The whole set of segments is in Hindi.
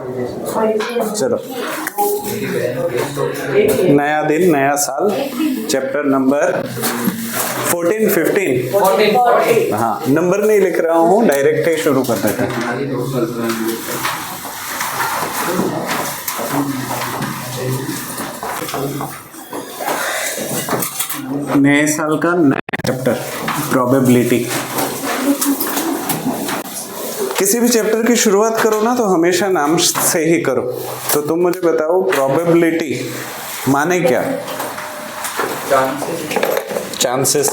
चलो, नया दिन नया साल, चैप्टर नंबर 14 15। हाँ, नंबर नहीं लिख रहा हूँ, डायरेक्ट ही शुरू कर देते हैं। नए साल का नया चैप्टर, प्रोबेबिलिटी। किसी भी चैप्टर की शुरुआत करो ना तो हमेशा नाम से ही करो। तो तुम मुझे बताओ प्रोबेबिलिटी माने क्या? चांसेस।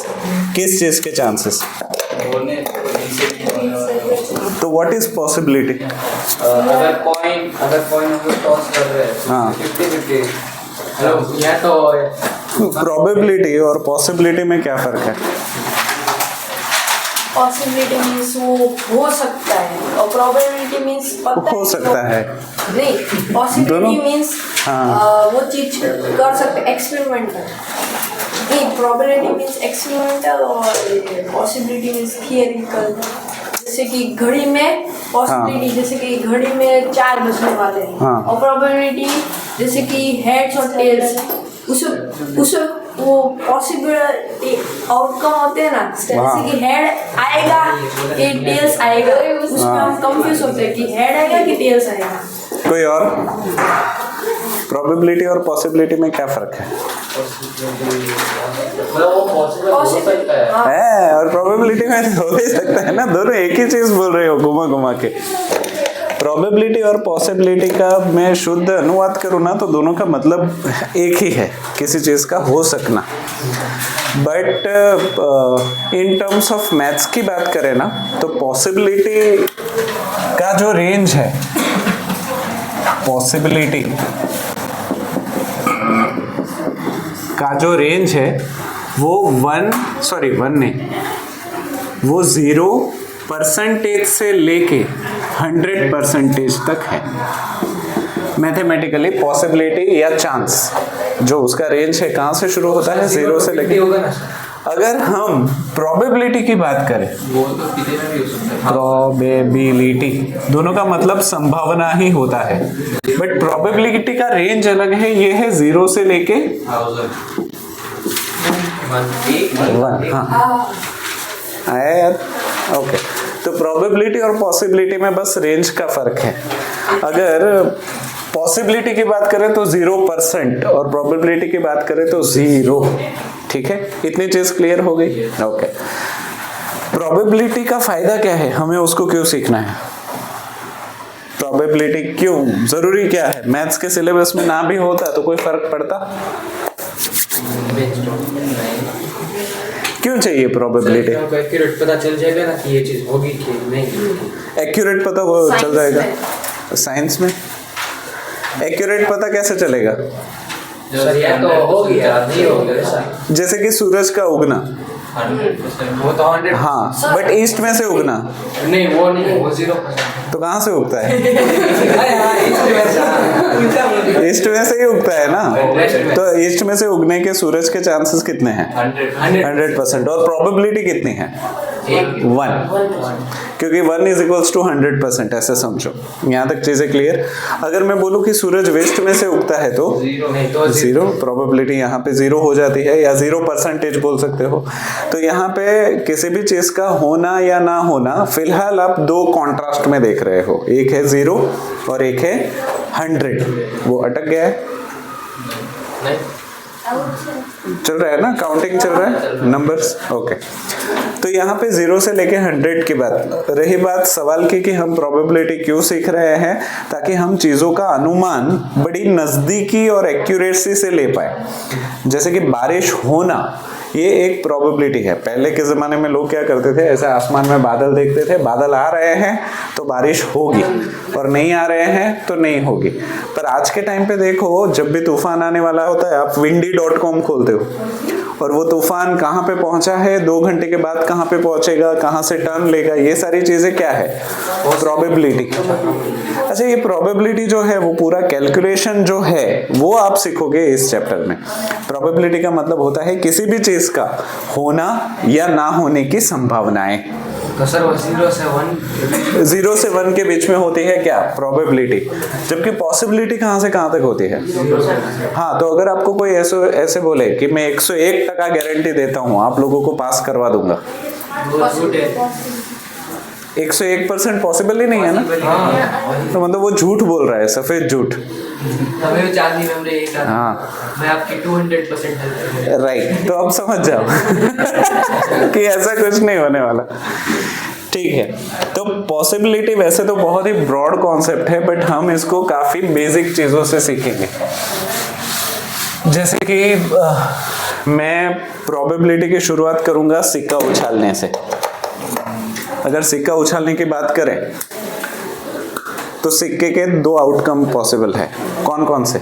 किस चीज के चांसेस? तो व्हाट इज पॉसिबिलिटी? अगर कॉइन टॉस कर रहे हैं, हाँ, 50-50। हेलो, यह तो प्रोबेबिलिटी और पॉसिबिलिटी में क्या फर्क है? पॉसिबिलिटी मीन्स वो हो सकता है और प्रोबेबिलिटी मीन्स पता हो सकता है। नहीं, दोनों? पॉसिबिलिटी मीन्स हाँ। वो चीज कर सकते, एक्सपेरिमेंटल। नहीं, प्रोबेबिलिटी मीन्स एक्सपेरिमेंटल और पॉसिबिलिटी मीन्स थियरिटिकल। जैसे कि घड़ी में पॉसिबिलिटी, जैसे कि घड़ी में 4 बजने वाले हैं। हाँ। और प्रोबेबिलिटी जैसे कि हेड्स और टेल्स, उस वो पॉसिबिलिटी आउटकम होते हैं ना, जैसे कि हेड आएगा कि टेल्स आएगा, उसमें हम कंफ्यूज होते हैं कि हेड आएगा कि टेल्स आएगा। कोई और? प्रोबेबिलिटी और पॉसिबिलिटी में क्या फर्क है? मतलब वो पॉसिबल हो सकता है। और प्रोबेबिलिटी में हो ही सकता है ना। दोनों एक ही चीज बोल रहे हो घुमा घुमा के। प्रोबेबिलिटी और पॉसिबिलिटी का मैं शुद्ध अनुवाद करूँ ना तो दोनों का मतलब एक ही है, किसी चीज का हो सकना। But in terms of maths की बात करें ना तो पॉसिबिलिटी का जो रेंज है, पॉसिबिलिटी का जो रेंज है वो 0% से लेके 100% तक है। मैथमेटिकली पॉसिबिलिटी या चांस जो उसका रेंज है कहाँ से शुरू होता है? 0 से लेके। अगर हम प्रोबेबिलिटी की बात करें, प्रोबेबिलिटी दोनों का मतलब संभावना ही होता है, बट प्रोबेबिलिटी का रेंज अलग है। ये है 0 से लेके 1। हाँ, आया यार? ओके। तो प्रोबेबिलिटी और पॉसिबिलिटी में बस रेंज का फर्क है। अगर पॉसिबिलिटी की बात करें तो 0% और प्रोबेबिलिटी की बात करें तो 0। ठीक है, इतनी चीज क्लियर हो गई? ओके। प्रोबेबिलिटी का फायदा क्या है? हमें उसको क्यों सीखना है? प्रोबेबिलिटी क्यों जरूरी, क्या है? मैथ्स के सिलेबस में ना भी होता तो कोई फर्क पड़ता? क्यों चाहिए प्रोबेबिलिटी? एक्यूरेट पता चल जाएगा ना कि ये चीज होगी कि नहीं। एक्यूरेट पता वो चल जाएगा साइंस में। एक्यूरेट पता कैसे चलेगा? सर ये तो हो गया, नहीं हो गया ऐसा। जैसे कि सूरज का उगना, 100% वो तो 100। हाँ, बट ईस्ट में से उगना नहीं, वो नहीं, वो 0%। तो कहाँ से उगता है? ईस्ट में से ही उगता है ना। तो ईस्ट में से उगने के सूरज के चांसेस कितने हैं? 100%। और प्रोबेबिलिटी कितनी है? 1। क्योंकि 1 इज इक्वल्स टू 100%, ऐसे समझो। यहाँ तक चीजें क्लियर? अगर मैं बोलूँ कि सूरज वेस्ट में से उगता है तो 0, प्रोबेबिलिटी यहाँ पे 0 हो जाती है, या 0% बोल सकते हो। तो यहाँ पे किसी भी चीज का होना या ना होना फिलहाल आप 2 कॉन्ट्रास्ट में देख रहे हो, एक है 0 और एक है 100। वो अटक गया है? नहीं, चल रहा है ना, काउंटिंग चल रहा है, नंबर्स। ओके। तो यहाँ पे 0 से लेके 100 की बात रही। बात सवाल की कि हम प्रोबेबिलिटी क्यों सीख रहे हैं? ताकि हम चीजों का अनुमान बड़ी नजदीकी और एक्यूरेसी से ले पाए। जैसे कि बारिश होना, ये एक प्रोबेबिलिटी है। पहले के जमाने में लोग क्या करते थे, ऐसे आसमान में बादल देखते थे, बादल आ रहे हैं तो बारिश होगी और नहीं आ रहे हैं तो नहीं होगी। पर आज के टाइम पे देखो, जब भी तूफान आने वाला होता है आप windy.com खोलते हो और वो तूफान कहाँ पे पहुंचा है, 2 घंटे के बाद कहाँ पे पहुंचेगा, कहाँ से टर्न लेगा, ये सारी चीजें क्या है? प्रोबेबिलिटी। अच्छा, ये प्रोबेबिलिटी जो है वो पूरा कैलकुलेशन जो है वो आप सीखोगे इस चैप्टर में। प्रोबेबिलिटी का मतलब होता है किसी भी चीज का होना या ना होने की संभावनाएं। तो सर वो 0 से 1 0 से 1 के बीच में होती है क्या प्रोबेबिलिटी, जबकि पॉसिबिलिटी कहाँ से कहाँ तक होती है। हाँ, तो अगर आपको कोई ऐसे ऐसे बोले कि मैं 101% गारंटी देता हूँ आप लोगों को पास करवा दूंगा, वो झूठ है। 101% पॉसिबल ही नहीं है ना, तो मतलब वो झूठ बोल रहा है, सफेद झूठ। हमें चांदी में हमने एक हाँ मैं आपकी 200% राइट, तो अब समझ जाओ कि ऐसा कुछ नहीं होने वाला। ठीक है, तो पॉसिबिलिटी वैसे तो बहुत ही ब्रॉड कॉन्सेप्ट है, बट हम इसको काफी बेसिक चीजों से सीखेंगे। जैसे कि मैं प्रोबेबिलिटी की शुरुआत करूंगा सिक्का उछालने से। अगर सिक्का उछालने की बात करें तो सिक्के के 2 आउटकम पॉसिबल है, कौन कौन से।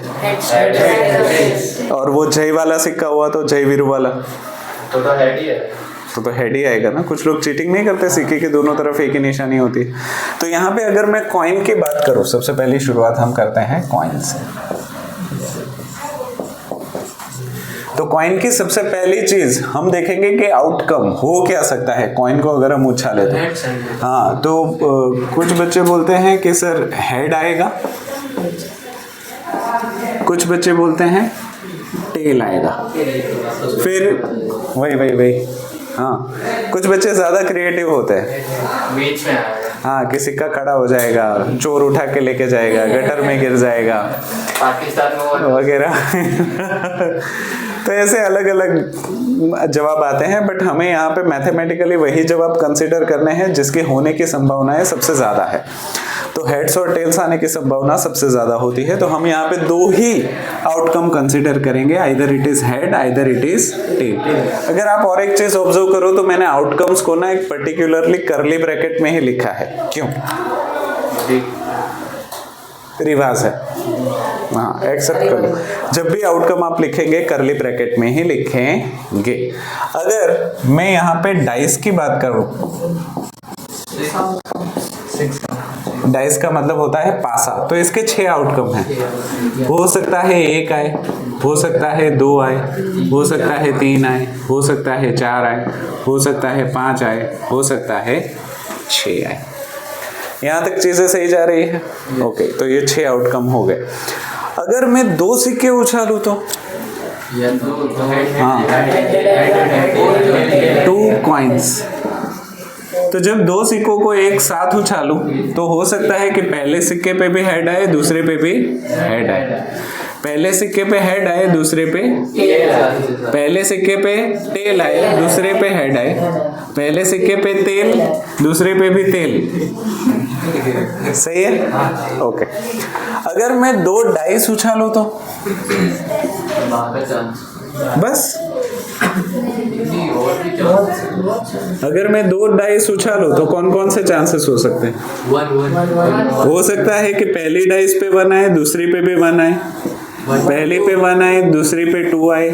और वो जय वाला सिक्का हुआ तो जय वीरू वाला तो हेड ही है, तो हेड ही आएगा ना। कुछ लोग चीटिंग नहीं करते, सिक्के के दोनों तरफ एक ही निशानी होती है। तो यहाँ पे अगर मैं कॉइन की बात करूँ, सबसे पहली शुरुआत हम करते हैं कॉइन से। तो कॉइन की सबसे पहली चीज हम देखेंगे कि आउटकम हो क्या सकता है कॉइन को अगर हम उछाले तो। हाँ, तो कुछ बच्चे बोलते हैं कि सर हेड आएगा, कुछ बच्चे बोलते हैं टेल आएगा, फिर वही हाँ, कुछ बच्चे ज्यादा क्रिएटिव होते हैं, बीच में आएगा। हाँ, कि सिक्का खड़ा हो जाएगा, चोर उठा के लेके जाएगा, गटर में गिर जाएगा पाकिस्तान में वगैरह। तो ऐसे अलग अलग जवाब आते हैं, बट हमें यहाँ पे मैथमेटिकली वही जवाब कंसीडर करने हैं जिसके होने की संभावनाएं सबसे ज्यादा है। तो हेड्स और टेल्स आने की संभावना सबसे ज्यादा होती है, तो हम यहाँ पे 2 ही आउटकम कंसीडर करेंगे, either it is head either it is tail. अगर आप और एक चीज ऑब्जर्व करो तो मैंने आउटकम्स को ना एक पर्टिकुलरली कर्ली ब्रैकेट में ही लिखा है, क्यों, रिवाज है। हाँ, एक्सेप्ट करो, जब भी आउटकम आप लिखेंगे कर्ली ब्रैकेट में ही लिखेंगे। अगर मैं यहाँ पे डाइस की बात करूं, डाइस का मतलब होता है पासा, तो इसके 6 आउटकम हैं। हो सकता है 1 आए, हो सकता है 2 आए, हो सकता है 3 आए, हो सकता है 4 आए, हो सकता है 5 आए, हो सकता है 6 आए। यहाँ तक चीजें सही जा रही है। ओके, तो ये 6 आउटकम हो गए। अगर मैं 2 सिक्के उछालूं तो हाँ, 2 कॉइन्स। तो जब 2 सिक्कों को एक साथ उछालूं तो हो सकता है कि पहले सिक्के पे भी हेड आए, दूसरे पे भी हेड आए, पहले सिक्के पे हेड आए, दूसरे पे पहले सिक्के पे टेल आए, दूसरे पे हेड आए, पहले सिक्के पे तेल, दूसरे पे भी तेल। सही है, ओके। अगर मैं 2 डाइस उछालूं तो बस, अगर मैं 2 डाइस उछालूं तो कौन कौन से चांसेस हो सकते हैं। हो सकता है कि पहली डाइस पे 1 आए, दूसरी पे भी 1 आए, पहली पे 1 आए, दूसरी पे 2 आए,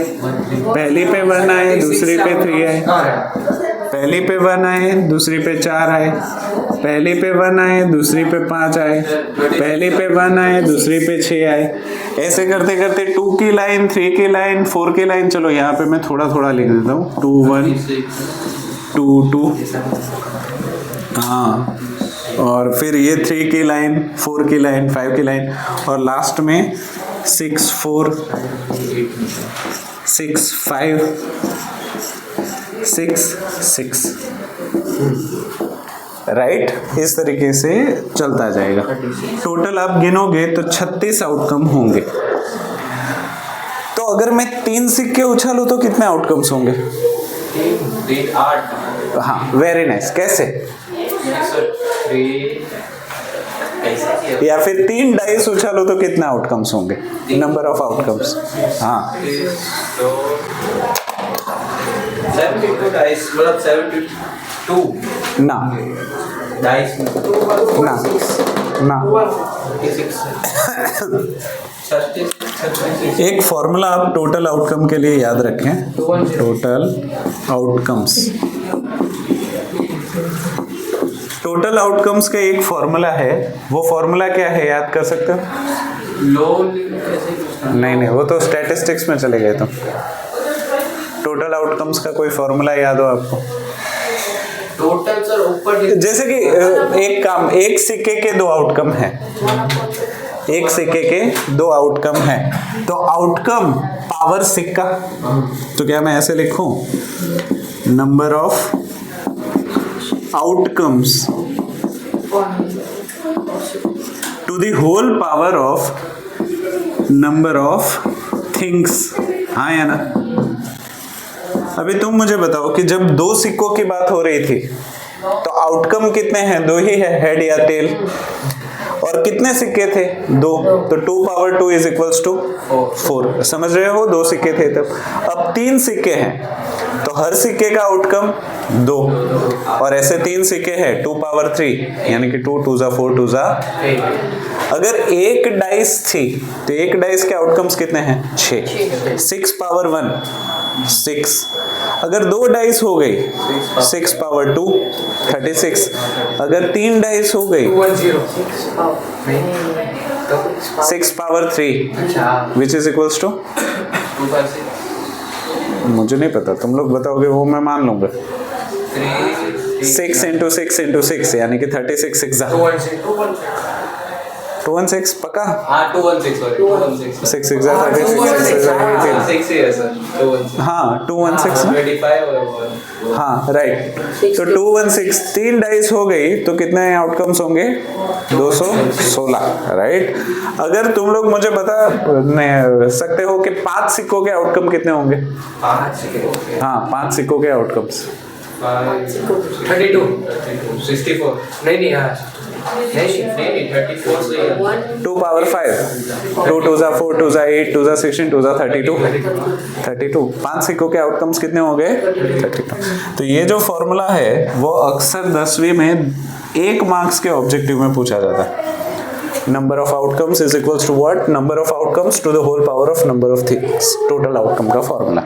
पहली पे 1 आए, दूसरी पे 3 आए, पहली पे 1 आए, दूसरी पे 4 आए, पहली पे 1 आए, दूसरी पे 5 आए, पहली पे 1 आए, दूसरी पे 6 आए। ऐसे करते करते 2 की लाइन, 3 की लाइन, 4 की लाइन, चलो यहाँ पे मैं थोड़ा थोड़ा लिख देता हूँ, 2 1 2 2, हाँ, और फिर ये 3 की लाइन, 4 की लाइन, 5 की लाइन, और लास्ट में 6 4 6 5 6 6, राइट। इस तरीके से चलता जाएगा। टोटल आप गिनोगे तो 36 आउटकम होंगे। तो अगर मैं 3 सिक्के उछालूं तो कितने आउटकम्स होंगे। 8। हाँ, वेरी नाइस। कैसे, या फिर 3 डाइस उछालो तो कितना आउटकम्स होंगे, नंबर ऑफ आउटकम्स। हाँ, 72 डाइस, मतलब 72 ना डाइस ना ना, एक फॉर्मूला आप टोटल आउटकम के लिए याद रखें, टोटल आउटकम्स। टोटल आउटकम्स का एक फॉर्मूला है, वो फॉर्मूला क्या है, याद कर सकते हो। नहीं, वो तो स्टैटिस्टिक्स में चले गए। तो टोटल आउटकम्स का कोई फॉर्मूला याद हो आपको। टोटल सर सर ऊपर जैसे कि एक काम, एक सिक्के के दो आउटकम है, एक सिक्के के दो आउटकम है, तो आउटकम पावर सिक्का, तो क्या मैं ऐसे लिखूं, number of outcomes to the whole power of number of things. हाँ या ना? अभी तुम मुझे बताओ कि जब दो सिक्कों की बात हो रही थी तो आउटकम कितने हैं? दो ही है, हेड या टेल। और कितने सिक्के थे? दो, तो 2 पावर 2 इज इक्वल्स टू 4। समझ रहे हो? दो सिक्के थे तब। अब 3 सिक्के हैं तो हर सिक्के का आउटकम 2, और ऐसे 3 सिक्के हैं 2 पावर 3 यानी कि 2 2 जा 4 2 जा 8। अगर एक डाइस थी तो एक डाइस के आउटकम्स कितने हैं? 6। 6 पावर 1 6। अगर 2 डाइस हो गई 6 पावर 2 36। अगर 3 डाइस हो गई 6 power 3 which is equals to, मुझे नहीं पता, तुम लोग बताओगे वो मैं मान लूंगा। 6 इंटू 6 इंटू 6 यानी कि 36 6 216 पक्का? हाँ 216 सॉरी 216 6 6 जा 36 6 ही है सर 216। हाँ 216 ना? 25 और हाँ राइट। तो 216 3 डाइस हो गई तो कितने आउटकम्स होंगे? 216 राइट। अगर तुम लोग मुझे बता सकते हो कि 5 सिक्कों के आउटकम कितने होंगे? 5 सिक्के। हाँ 5 सिक्कों के आउटकम्स 32 64 नहीं यार नहीं 34 से 2 पावर 5 2 2 जा 4 2 जा 8 2 जा 16 2 जा 32 5 सिक्कों के आउटकम्स कितने हो गए? 32। तो ये जो फॉर्मूला है वो अक्सर 10वीं में 1 मार्क्स के ऑब्जेक्टिव में पूछा जाता है। Number of outcomes is equals to what? Number of outcomes to the whole power of number of things, total outcome का फॉर्मूला।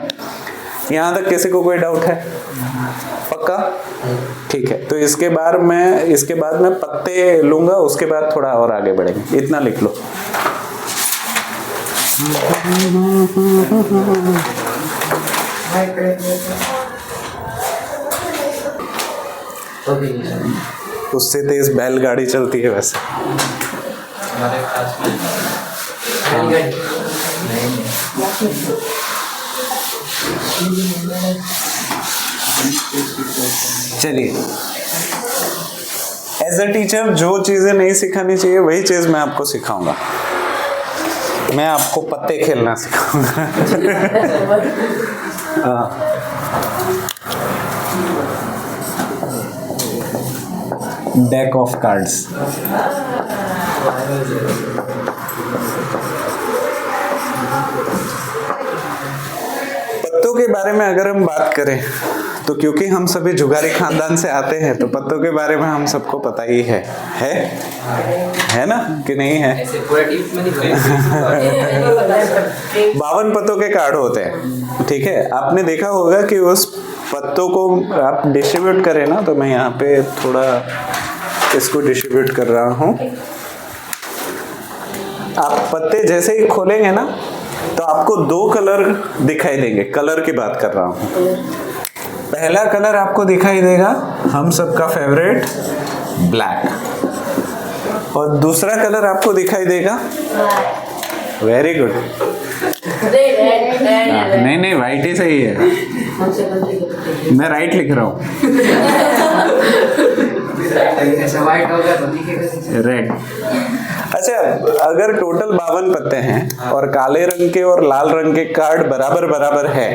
यहाँ तक किसी को कोई डाउट है? पक्का? ठीक है, तो इसके बाद मैं पत्ते लूंगा, उसके बाद थोड़ा और आगे बढ़ेंगे। इतना लिख लो। उससे तेज बैलगाड़ी चलती है वैसे। हमारे पास चलिए, एज अ टीचर जो चीजें नहीं सिखानी चाहिए वही चीज मैं आपको सिखाऊंगा। मैं आपको पत्ते खेलना सिखाऊंगा। Deck of cards. पत्तों के बारे में अगर हम बात करें तो क्योंकि हम सभी जुगारी खानदान से आते हैं तो पत्तों के बारे में हम सबको पता ही है ना कि नहीं है? ऐसे पूरा डीप में नहीं 52 पत्तों के कार्ड होते हैं, ठीक है। आपने देखा होगा कि उस पत्तों को आप डिस्ट्रीब्यूट करें ना, तो मैं यहाँ पे थोड़ा इसको डिस्ट्रीब्यूट कर रहा हूँ। आप पत्ते जैसे ही खोलेंगे ना तो आपको 2 कलर दिखाई देंगे। कलर की बात कर रहा हूँ। पहला कलर आपको दिखाई देगा हम सबका फेवरेट ब्लैक, और दूसरा कलर आपको दिखाई देगा वेरी गुड नहीं वाइट ही सही है, मैं राइट लिख रहा हूँ। ऐसे वाइट होगा तो दिखेगा रेड। अच्छा, अगर टोटल 52 पत्ते हैं और काले रंग के और लाल रंग के कार्ड बराबर बराबर है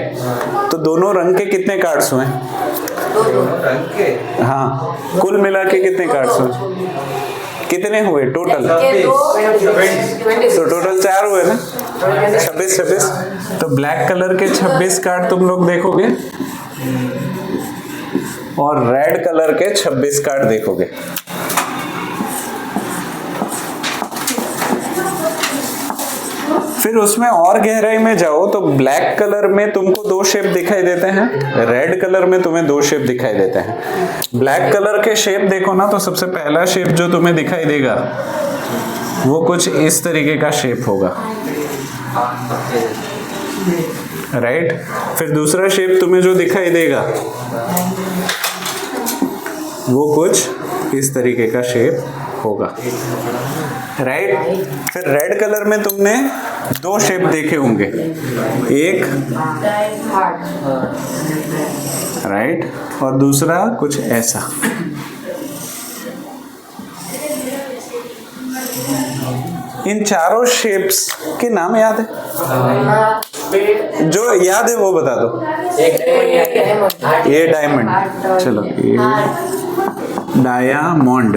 तो दोनों रंग के कितने कार्ड्स हुए? रंग के हाँ, कुल मिला के कितने कार्ड्स हुए? कितने हुए टोटल? तो टोटल 4 हुए ना, 26। तो ब्लैक कलर के 26 कार्ड तुम लोग देखोगे और रेड कलर के 26 कार्ड देखोगे। फिर उसमें और गहराई में जाओ तो ब्लैक कलर में तुमको 2 शेप दिखाई देते हैं, रेड कलर में तुम्हें 2 शेप दिखाई देते हैं। ब्लैक कलर के शेप देखो ना तो सबसे पहला शेप जो तुम्हें दिखाई देगा वो कुछ इस तरीके का शेप होगा, राइट। फिर दूसरा शेप तुम्हें जो दिखाई देगा वो कुछ इस तरीके का शेप होगा, राइट। फिर रेड कलर में तुमने दो शेप देखे होंगे, एक राइट और दूसरा कुछ ऐसा। इन चारों शेप्स के नाम याद है? जो याद है वो बता दो। ये डायमंड, चलो ये डायमंड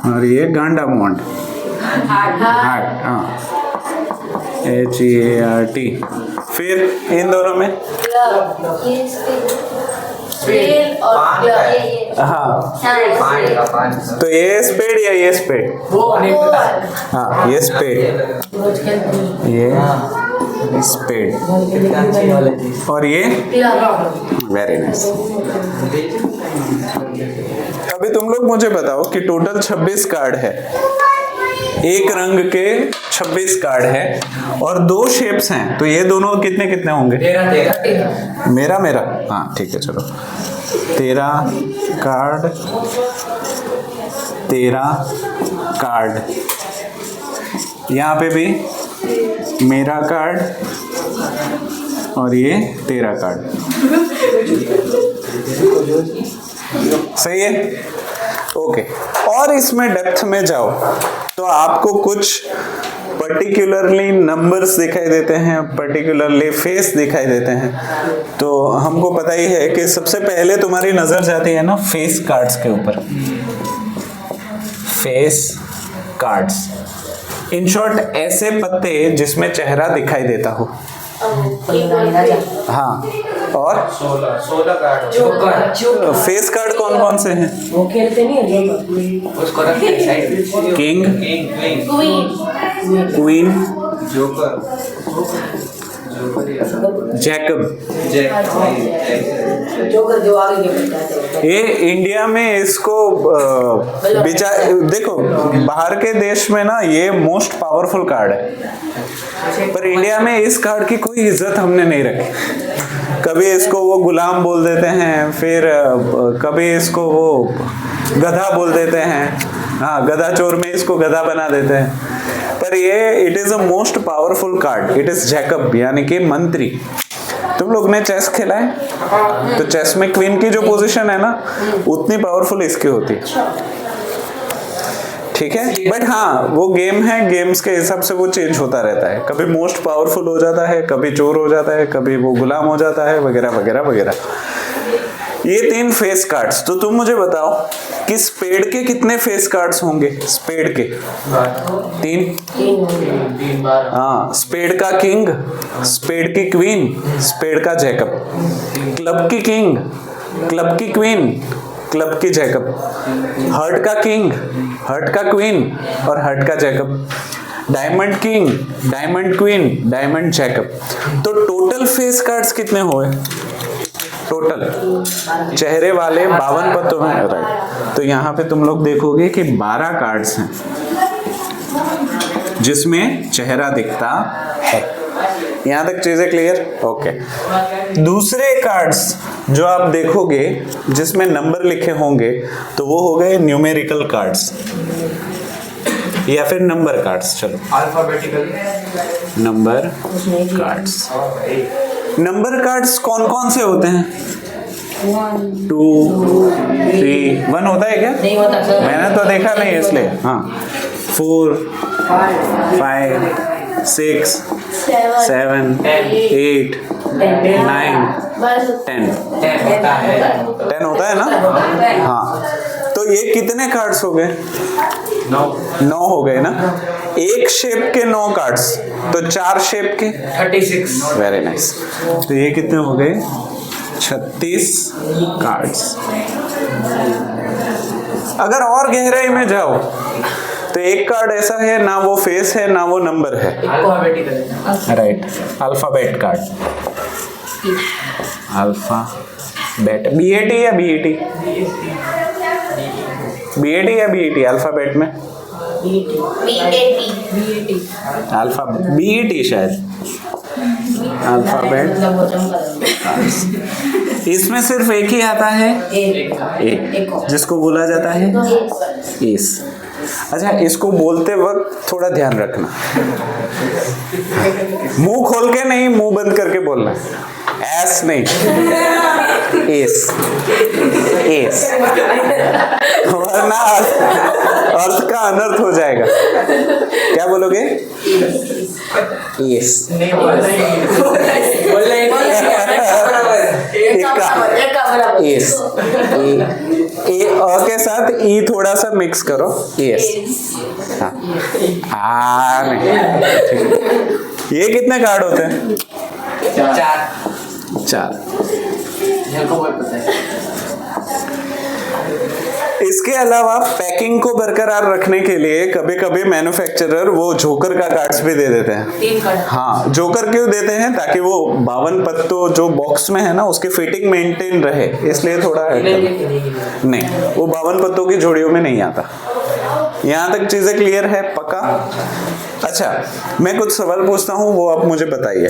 और ये गांडामोंड, हार्ट, हाँ HEART। फिर इन दोनों में हाँ, तो ये स्पेड या ये स्पेड? हाँ ये स्पेड, ये स्पेड और ये वेरी नाइस। अभी तुम लोग मुझे बताओ कि टोटल 26 कार्ड है, एक रंग के 26 कार्ड है और दो शेप्स हैं, तो ये दोनों कितने कितने होंगे? 13। मेरा हाँ ठीक है, चलो 13 कार्ड, 13 कार्ड। यहाँ पे भी मेरा कार्ड और ये 13 कार्ड, सही है, ओके। और इसमें डेप्थ में जाओ तो आपको कुछ पर्टिकुलरली नंबर्स दिखाई देते हैं, पर्टिकुलरली फेस दिखाई देते हैं। तो हमको पता ही है कि सबसे पहले तुम्हारी नजर जाती है ना फेस कार्ड्स के ऊपर, फेस कार्ड्स, इन शॉर्ट ऐसे पत्ते जिसमें चेहरा दिखाई देता हो। हाँ, और 16 कार्ड। फेस कार्ड कौन कौन से हैं? वो खेलते नहीं है उसको रखिए side. King, queen, queen, joker, Jacob. Joker जो आगे के बैठा है। ये इंडिया में इसको देखो, बाहर के देश में ना ये मोस्ट पावरफुल कार्ड है, पर इंडिया में इस कार्ड की कोई इज्जत हमने नहीं रखी। कभी इसको वो गुलाम बोल देते हैं, फिर कभी इसको वो गधा बोल देते हैं, हाँ गधा चोर में इसको गधा बना देते हैं। पर ये it is a most powerful card, it is Jacob यानी कि मंत्री। तुम लोग ने चेस खेला है तो चेस में क्वीन की जो पोजीशन है ना उतनी पावरफुल इसकी होती है, ठीक है। बट हाँ वो गेम है, गेम्स के हिसाब से वो चेंज होता रहता है, कभी मोस्ट पावरफुल हो जाता है, कभी चोर हो जाता है, कभी वो गुलाम हो जाता है, वगैरह वगैरह वगैरह। ये 3 फेस कार्ड्स। तो तुम मुझे बताओ कि स्पेड के कितने फेस कार्ड्स होंगे? स्पेड के 3 हाँ, स्पेड का किंग, स्पेड की क्वीन, स्पेड का जैकब, क्लब की किंग, क्लब की क्वीन, क्लब की जैकब, हर्ट का किंग, हर्ट का क्वीन और हर्ट का Jacob, diamond king, diamond queen, diamond Jacob. तो टोटल फेस कार्ड्स कितने हुए? टोटल चेहरे वाले 52 पत्तों में, राइट। तो यहाँ पे तुम लोग देखोगे कि 12 कार्ड्स हैं जिसमें चेहरा दिखता है। यहाँ तक चीजें क्लियर? ओके। दूसरे कार्ड्स जो आप देखोगे जिसमें नंबर लिखे होंगे तो वो हो गए न्यूमेरिकल कार्ड्स या फिर नंबर कार्ड्स। चलो alphabetical number cards. Number cards कौन कौन से होते हैं? 2 3 1 होता है क्या? नहीं होता सर। मैंने तो देखा नहीं इसलिए। हाँ 4 5 6 7 8 9 10 10 होता है ना? हाँ, तो ये कितने कार्ड्स हो गए? 9 हो गए ना। एक शेप के 9 कार्ड्स, तो 4 शेप के 36। Very nice. तो ये कितने हो गए? 36 कार्ड्स। अगर और गहराई में जाओ तो एक कार्ड ऐसा है ना वो फेस है ना वो नंबर है, alphabetical right. Alphabet card, alphabet, BAT या BET? BAT या BET अल्फाबेट में? अल्फा BET शायद। अल्फाबेट इसमें सिर्फ एक ही आता है, ए, जिसको बोला जाता है एस। अच्छा, इसको बोलते वक्त थोड़ा ध्यान रखना, मुंह खोल के नहीं, मुंह बंद करके बोलना, एस नहीं, एस, एस, वरना अर्थ का अनर्थ हो जाएगा। क्या बोलोगे? एस। एस, ए अ के साथ ई थोड़ा सा मिक्स करो, एस। हाँ, नहीं। ये कितने कार्ड होते हैं? 4। इसके अलावा पैकिंग को बरकरार रखने के लिए कभी कभी मैन्युफैक्चरर वो जोकर का कार्ड्स भी दे देते हैं। 3 कार्ड। हाँ, जोकर क्यों देते हैं? ताकि वो 52 पत्तों जो बॉक्स में है ना, उसकी फिटिंग मेंटेन रहे, इसलिए थोड़ा नहीं, वो 52 पत्तों की जोड़ियों में नहीं आता। यहाँ तक चीजें क्लियर है? पक्का? अच्छा, मैं कुछ सवाल पूछता हूँ, वो आप मुझे बताइए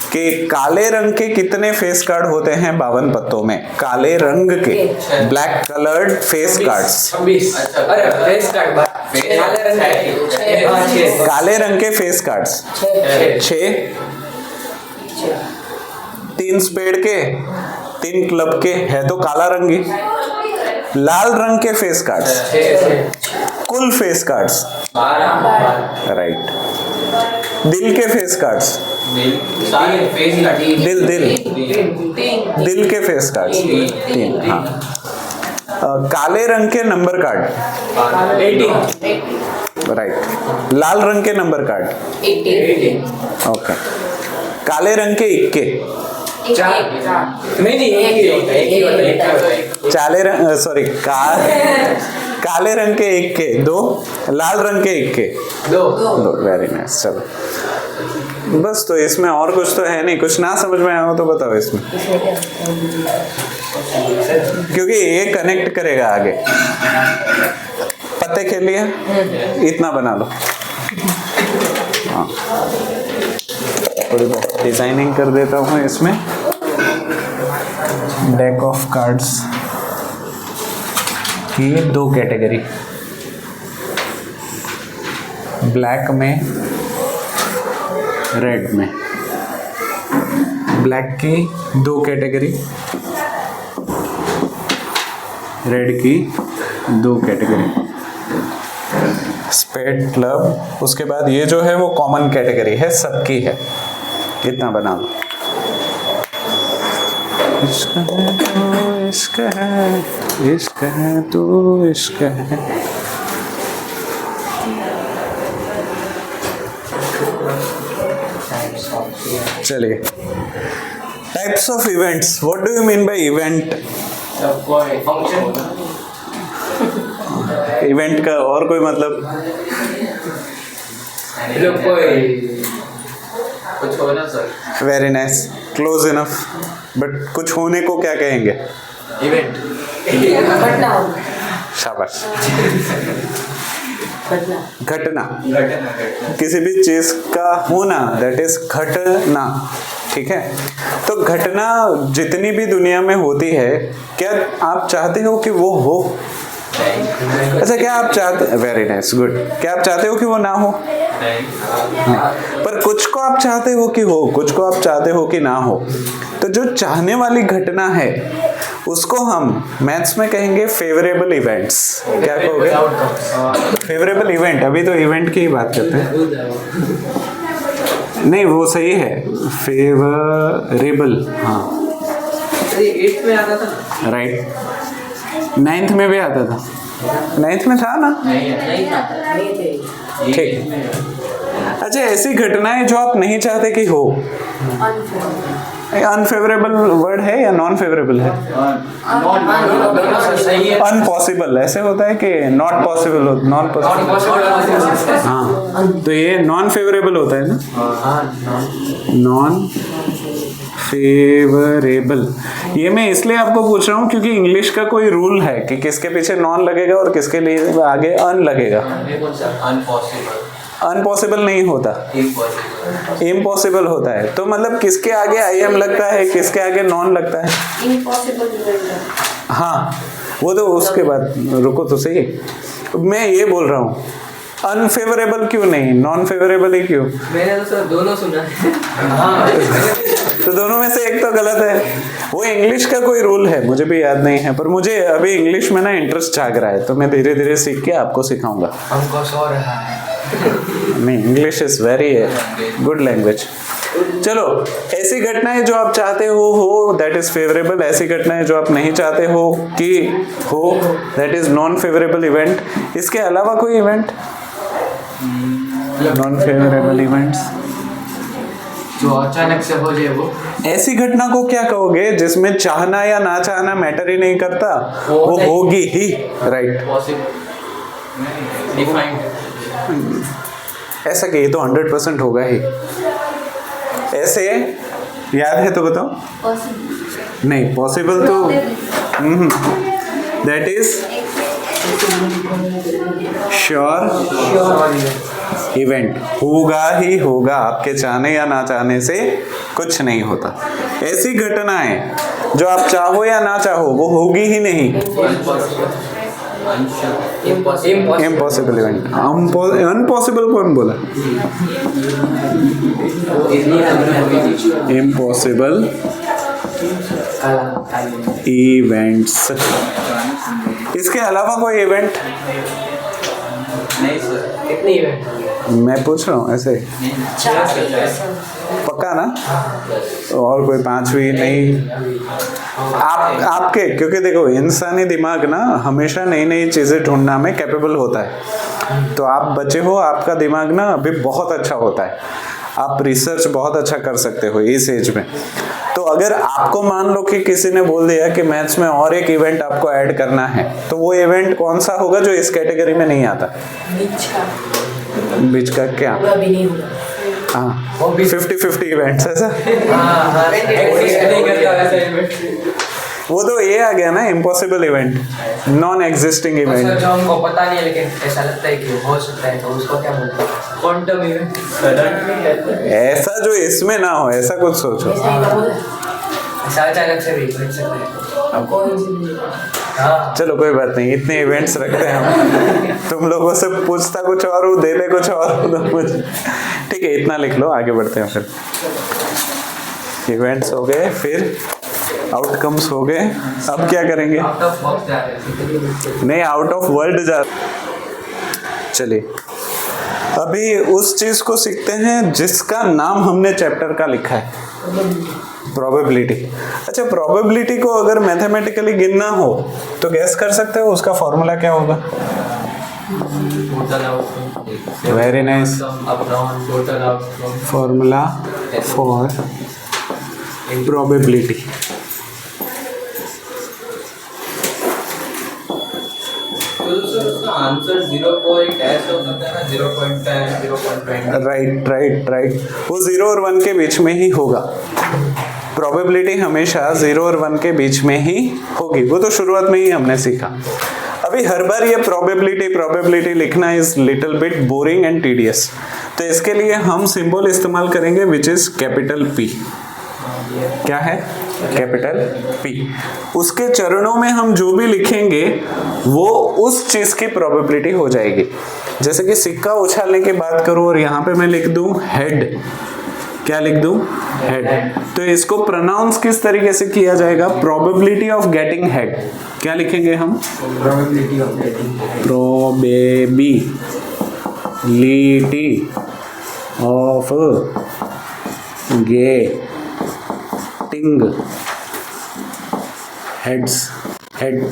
कि काले रंग के कितने फेस कार्ड होते हैं 52 पत्तों में? काले रंग के, ब्लैक कलर्ड फेस कार्ड्स। काले रंग के फेस कार्ड्स 6, 3 स्पेड के, 3 क्लब के, है तो काला रंगी। लाल रंग के फेस कार्ड्स, कुल फेस कार्ड्स, राइट। दिल के फेस कार्ड्स, दिल के फेस कार्ड्स 3, हाँ। काले रंग के नंबर कार्ड, राइट। लाल रंग के नंबर कार्ड, 18। ओके। काले रंग के इक्के, काले रंग के इक्के 2, लाल रंग के इक्के 2। Very nice. चलो, बस तो इसमें और कुछ तो है नहीं। कुछ ना समझ में आया हो तो बताओ इसमें, क्योंकि ये कनेक्ट करेगा आगे। पत्ते खेल लिया, इतना बना लो। हाँ, थोड़ी बहुत डिजाइनिंग कर देता हूँ इसमें। डेक ऑफ कार्ड्स की 2 कैटेगरी, ब्लैक में, रेड में। ब्लैक की 2 कैटेगरी, रेड की 2 कैटेगरी, स्पेड, क्लब। उसके बाद ये जो है वो कॉमन कैटेगरी है, सबकी है। इतना बना लो। इश्क है तो इश्क है, इश्क है तो इश्क है। चलिए, types of events. What do you mean by event? Event का और कोई मतलब? कुछ होना sir. Very nice, close enough. But कुछ होने को क्या कहेंगे? इवेंट। शाबाश। घटना, घटना। किसी भी चीज का होना, दैट इज घटना। ठीक है, तो घटना जितनी भी दुनिया में होती है, क्या आप चाहते हो कि वो हो? अच्छा, क्या आप चाहते? Very nice, good. क्या आप चाहते हो कि वो ना हो? हाँ। पर कुछ को आप चाहते हो कि हो, कुछ को आप चाहते हो कि ना हो। तो जो चाहने वाली घटना है उसको हम मैथ्स में कहेंगे फेवरेबल इवेंट्स। क्या कहोगे? Favourable event. अभी तो इवेंट की ही बात करते हैं। नहीं, वो सही है, फेवरेबल। हाँ, 8th में आता था ना? राइट। 9th में भी आता था। 9th में था ना? ठीक। अच्छा, ऐसी घटनाएं जो आप नहीं चाहते कि हो। अनफेवरेबल वर्ड है या नॉन फेवरेबल है? अनपॉसिबल ऐसे होता है कि नॉट पॉसिबल हो, नॉन पॉसिबल। हाँ, तो ये नॉन फेवरेबल होता है ना, नॉन फेवरेबल। ये मैं इसलिए आपको पूछ रहा हूँ क्योंकि इंग्लिश का कोई रूल है कि किसके पीछे नॉन लगेगा और किसके लिए आगे अन लगेगा। अनपॉसिबल नहीं होता, इम्पॉसिबल होता है। तो मतलब किसके आगे आई एम लगता है, किसके आगे नॉन लगता है? Impossible event. हाँ, वो तो उसके बाद, रुको तो सही, मैं ये बोल रहा हूँ अनफेवरेबल क्यों नहीं, नॉन फेवरेबल ही क्यों? मैंने तो सर दोनों सुना है। हाँ तो दोनों में से एक तो गलत है। वो इंग्लिश का कोई रूल है, मुझे भी याद नहीं है, पर मुझे अभी इंग्लिश में ना इंटरेस्ट जाग रहा है, तो मैं धीरे धीरे सीख के आपको सिखाऊंगा। हमको सो रहा है। नहीं, English is very good language. चलो, ऐसी घटनाएं जो आप चाहते हो दैट इज फेवरेबल, ऐसी घटनाएं जो आप नहीं चाहते हो कि हो that is non favourable event. इसके अलावा कोई इवेंट नॉन फेवरेबल इवेंट्स जो अचानक से हो जाए वो। ऐसी घटना को क्या कहोगे जिसमें चाहना या ना चाहना मैटर ही नहीं करता, वो होगी ही, राइट? Possible defined. ऐसा कि ये तो 100% होगा ही। ऐसे याद है तो बताओ। पॉसिबल नहीं, पॉसिबल तो दैट इज श्योर इवेंट, होगा ही होगा, आपके चाहने या ना चाहने से कुछ नहीं होता। ऐसी घटनाएं जो आप चाहो या ना चाहो वो होगी ही नहीं। इम्पॉसिबल इवेंट, अनपॉसिबल कौन बोला? Impossible events. इसके अलावा कोई इवेंट? नहीं सर, कितने इवेंट? मैं पूछ रहा हूँ ऐसे, पक्का ना? और कोई पांचवी नहीं? आपके, क्योंकि देखो इंसानी दिमाग ना हमेशा नई नई चीजें ढूंढना में कैपेबल होता है। तो आप बच्चे हो, आपका दिमाग ना अभी बहुत अच्छा होता है, आप रिसर्च बहुत अच्छा कर सकते हो इस एज में। तो अगर आपको मान लो कि किसी ने बोल दिया कि मैथ्स में और एक इवेंट आपको ऐड करना है, तो वो इवेंट कौन सा होगा जो इस कैटेगरी में नहीं आता? बीच का क्या? पूरा भी नहीं होगा। हाँ, 50-50 इवेंट्स ऐसा। हाँ नहीं करता वैसा इवेंट। वो तो ये आ गया ना impossible event, non existing sir event. जो हमको पता नहीं है लेकिन ऐसा लगता है कि हो सकता है, तो उसको क्या बोलते हैं? Quantum event. ऐसा जो इसमें ना हो, ऐसा कुछ सोचो। ऐसा अचानक से भी हो सकता है। अब कौन सी? हाँ चलो कोई बात नहीं, इतने इवेंट्स रखते हैं हम। तुम लोगों से पूछता कुछ और हूँ, देते कुछ और हूँ, तो कुछ ठीक है, इतना लिख लो, आगे बढ़ते हैं। फिर इवेंट्स हो गए, फिर आउटकम्स हो गए, अब क्या करेंगे? आउट ऑफ बॉक्स जा रहे हैं। नहीं, आउट ऑफ वर्ल्ड जा। चलिए अभी उस चीज को सीखते हैं जिसका नाम हमने चैप्टर का लिखा है, प्रोबेबिलिटी। अच्छा, प्रोबेबिलिटी को अगर मैथमेटिकली गिनना हो तो गैस कर सकते हो उसका फॉर्मूला क्या होगा? Very nice, up down total outcome formula for probability. Answer 0. ऐसा होता है ना, 0.10 0.20। राइट, वो 0 और 1 के बीच में ही होगा। प्रोबेबिलिटी हमेशा 0 और 1 के बीच में ही होगी, वो तो शुरुआत में ही हमने सीखा। अभी हर बार ये प्रोबेबिलिटी लिखना is little bit boring and tedious, तो इसके लिए हम सिंबल इस्तेमाल करेंगे विच इज कैपिटल पी। क्या है? Capital P. उसके चरणों में हम जो भी लिखेंगे वो उस चीज की प्रोबेबिलिटी हो जाएगी। जैसे कि सिक्का उछालने की बात करूं और यहाँ पे मैं लिख दूं हेड, क्या लिख दूं? हेड। तो इसको प्रोनाउंस किस तरीके से किया जाएगा? Probability of getting head. क्या लिखेंगे हम? Probability of getting probability of getting heads, head.